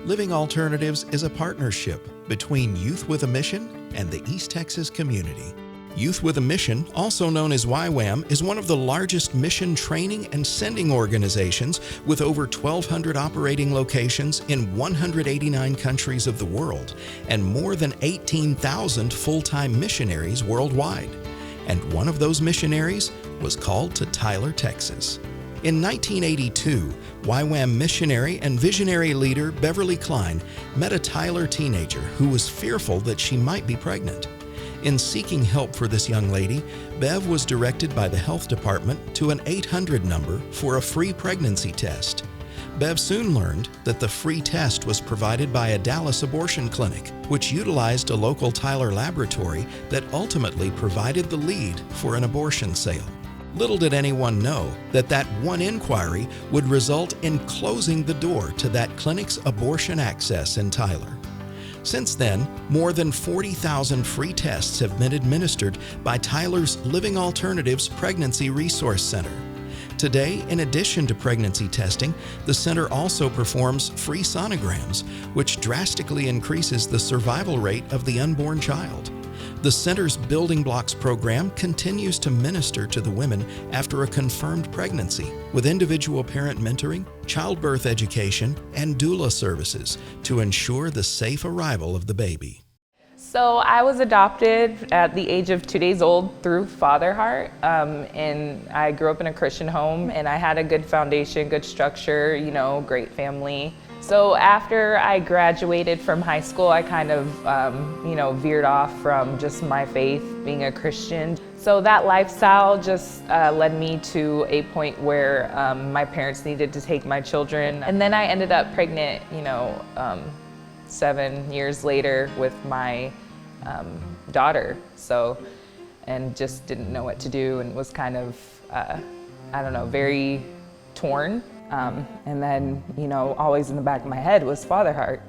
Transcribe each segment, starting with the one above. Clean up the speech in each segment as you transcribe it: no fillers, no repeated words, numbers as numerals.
Living Alternatives is a partnership between Youth with a Mission and the East Texas community. Youth with a Mission, also known as YWAM, is one of the largest mission training and sending organizations with over 1,200 operating locations in 189 countries of the world and more than 18,000 full-time missionaries worldwide. And one of those missionaries was called to Tyler, Texas. In 1982, YWAM missionary and visionary leader Beverly Kline met a Tyler teenager who was fearful that she might be pregnant. In seeking help for this young lady, Bev was directed by the health department to an 800 number for a free pregnancy test. Bev soon learned that the free test was provided by a Dallas abortion clinic, which utilized a local Tyler laboratory that ultimately provided the lead for an abortion sale. Little did anyone know that that one inquiry would result in closing the door to that clinic's abortion access in Tyler. Since then, more than 40,000 free tests have been administered by Tyler's Living Alternatives Pregnancy Resource Center. Today, in addition to pregnancy testing, the center also performs free sonograms, which drastically increases the survival rate of the unborn child. The center's Building Blocks program continues to minister to the women after a confirmed pregnancy with individual parent mentoring, childbirth education, and doula services to ensure the safe arrival of the baby. So I was adopted at the age of 2 days old through Father Heart, and I grew up in a Christian home, and I had a good foundation, good structure, great family. So after I graduated from high school, I kind of, veered off from just my faith, being a Christian. So that lifestyle just led me to a point where my parents needed to take my children. And then I ended up pregnant, 7 years later with my daughter. And just didn't know what to do and was kind of, very torn. And then, always in the back of my head was Father Heart.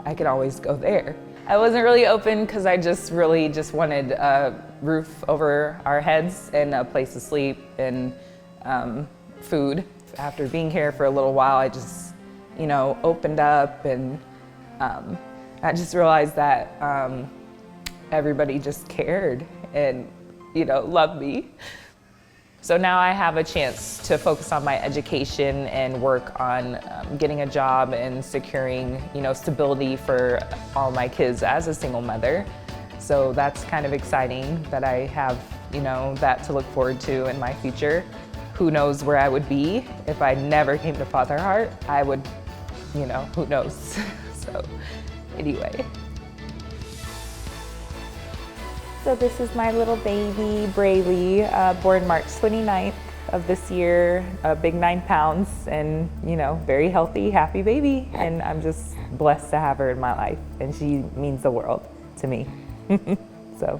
I could always go there. I wasn't really open because I just wanted a roof over our heads and a place to sleep and food. After being here for a little while, I just, opened up, and I just realized that everybody just cared and, loved me. So now I have a chance to focus on my education and work on getting a job and securing, stability for all my kids as a single mother. So that's kind of exciting that I have, that to look forward to in my future. Who knows where I would be if I never came to Father Heart? I would, who knows? So anyway. So this is my little baby, Beverly, born March 29th of this year, a big 9 pounds, and very healthy, happy baby. And I'm just blessed to have her in my life, and she means the world to me. So.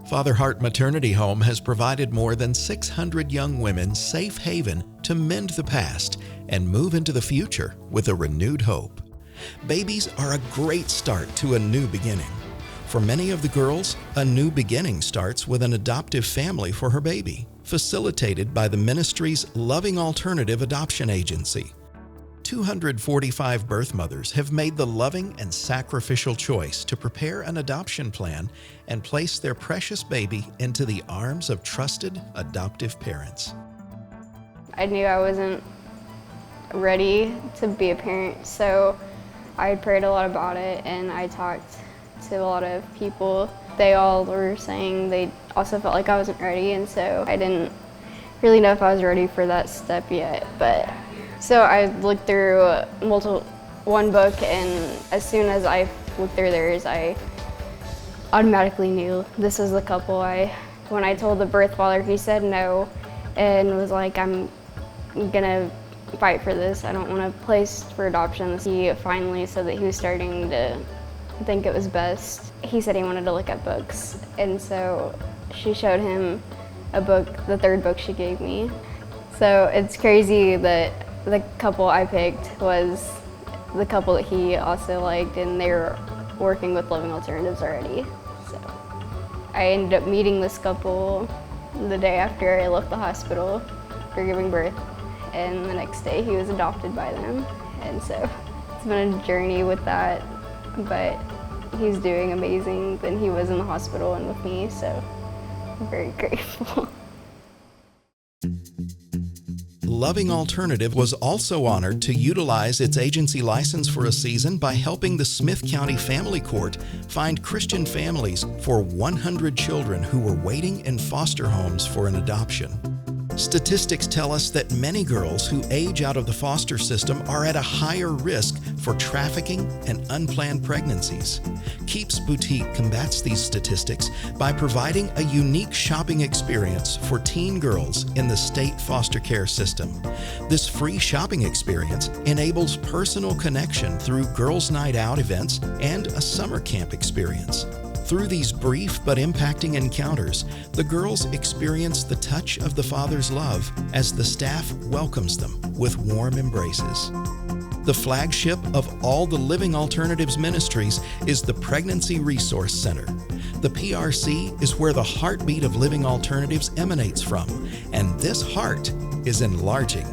Father Heart Maternity Home has provided more than 600 young women safe haven to mend the past and move into the future with a renewed hope. Babies are a great start to a new beginning. For many of the girls, a new beginning starts with an adoptive family for her baby, facilitated by the ministry's Loving Alternative Adoption Agency. 245 birth mothers have made the loving and sacrificial choice to prepare an adoption plan and place their precious baby into the arms of trusted adoptive parents. I knew I wasn't ready to be a parent, so I prayed a lot about it, and I talked to a lot of people. They all were saying they also felt like I wasn't ready, and so I didn't really know if I was ready for that step yet. But so I looked through one book, and as soon as I looked through theirs, I automatically knew this was the couple. When I told the birth father, he said no and was like, I'm gonna fight for this. I don't want a place for adoption. He finally said that he was starting to think it was best. He said he wanted to look at books, and so she showed him a book, the third book she gave me. So it's crazy that the couple I picked was the couple that he also liked, and they were working with Living Alternatives already. So I ended up meeting this couple the day after I left the hospital for giving birth, and the next day he was adopted by them. And so it's been a journey with that, but he's doing amazing than he was in the hospital and with me, so I'm very grateful. Loving Alternative was also honored to utilize its agency license for a season by helping the Smith County Family Court find Christian families for 100 children who were waiting in foster homes for an adoption. Statistics tell us that many girls who age out of the foster system are at a higher risk for trafficking and unplanned pregnancies. Keeps Boutique combats these statistics by providing a unique shopping experience for teen girls in the state foster care system. This free shopping experience enables personal connection through girls' night out events and a summer camp experience. Through these brief but impacting encounters, the girls experience the touch of the Father's love as the staff welcomes them with warm embraces. The flagship of all the Living Alternatives ministries is the Pregnancy Resource Center. The PRC is where the heartbeat of Living Alternatives emanates from, and this heart is enlarging.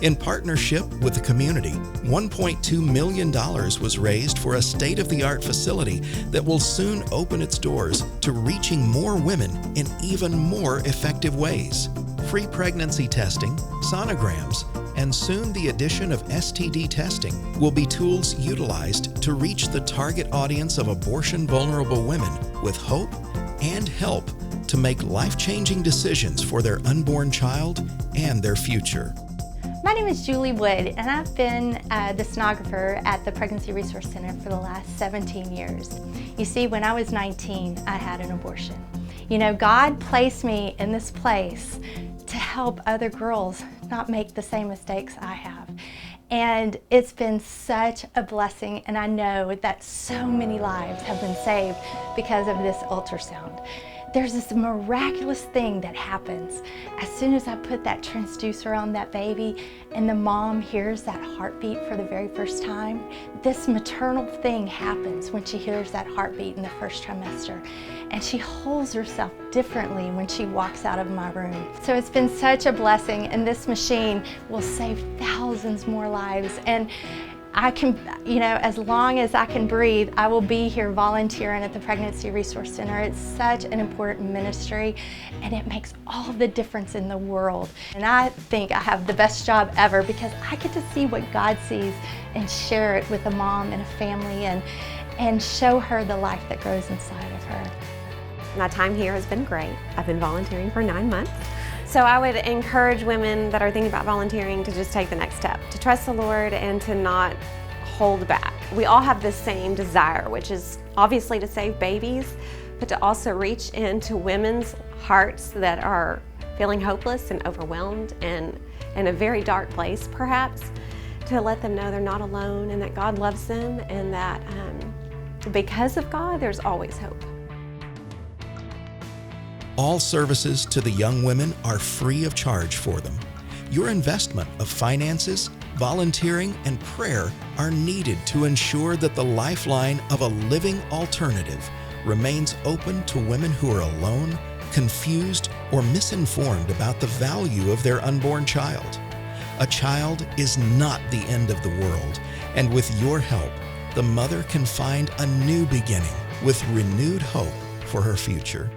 In partnership with the community, $1.2 million was raised for a state-of-the-art facility that will soon open its doors to reaching more women in even more effective ways. Free pregnancy testing, sonograms, and soon the addition of STD testing will be tools utilized to reach the target audience of abortion-vulnerable women with hope and help to make life-changing decisions for their unborn child and their future. My name is Julie Wood, and I've been the sonographer at the Pregnancy Resource Center for the last 17 years. You see, when I was 19, I had an abortion. You know, God placed me in this place to help other girls not make the same mistakes I have. And it's been such a blessing, and I know that so many lives have been saved because of this ultrasound. There's this miraculous thing that happens as soon as I put that transducer on that baby and the mom hears that heartbeat for the very first time. This maternal thing happens when she hears that heartbeat in the first trimester, and she holds herself differently when she walks out of my room. So it's been such a blessing, and this machine will save thousands more lives. And I can, you know, as long as I can breathe, I will be here volunteering at the Pregnancy Resource Center. It's such an important ministry, and it makes all the difference in the world. And I think I have the best job ever because I get to see what God sees and share it with a mom and a family and show her the life that grows inside of her. My time here has been great. I've been volunteering for 9 months. So I would encourage women that are thinking about volunteering to just take the next step, to trust the Lord and to not hold back. We all have the same desire, which is obviously to save babies, but to also reach into women's hearts that are feeling hopeless and overwhelmed and in a very dark place perhaps, to let them know they're not alone and that God loves them and that because of God, there's always hope. All services to the young women are free of charge for them. Your investment of finances, volunteering, and prayer are needed to ensure that the lifeline of a living alternative remains open to women who are alone, confused, or misinformed about the value of their unborn child. A child is not the end of the world, and with your help, the mother can find a new beginning with renewed hope for her future.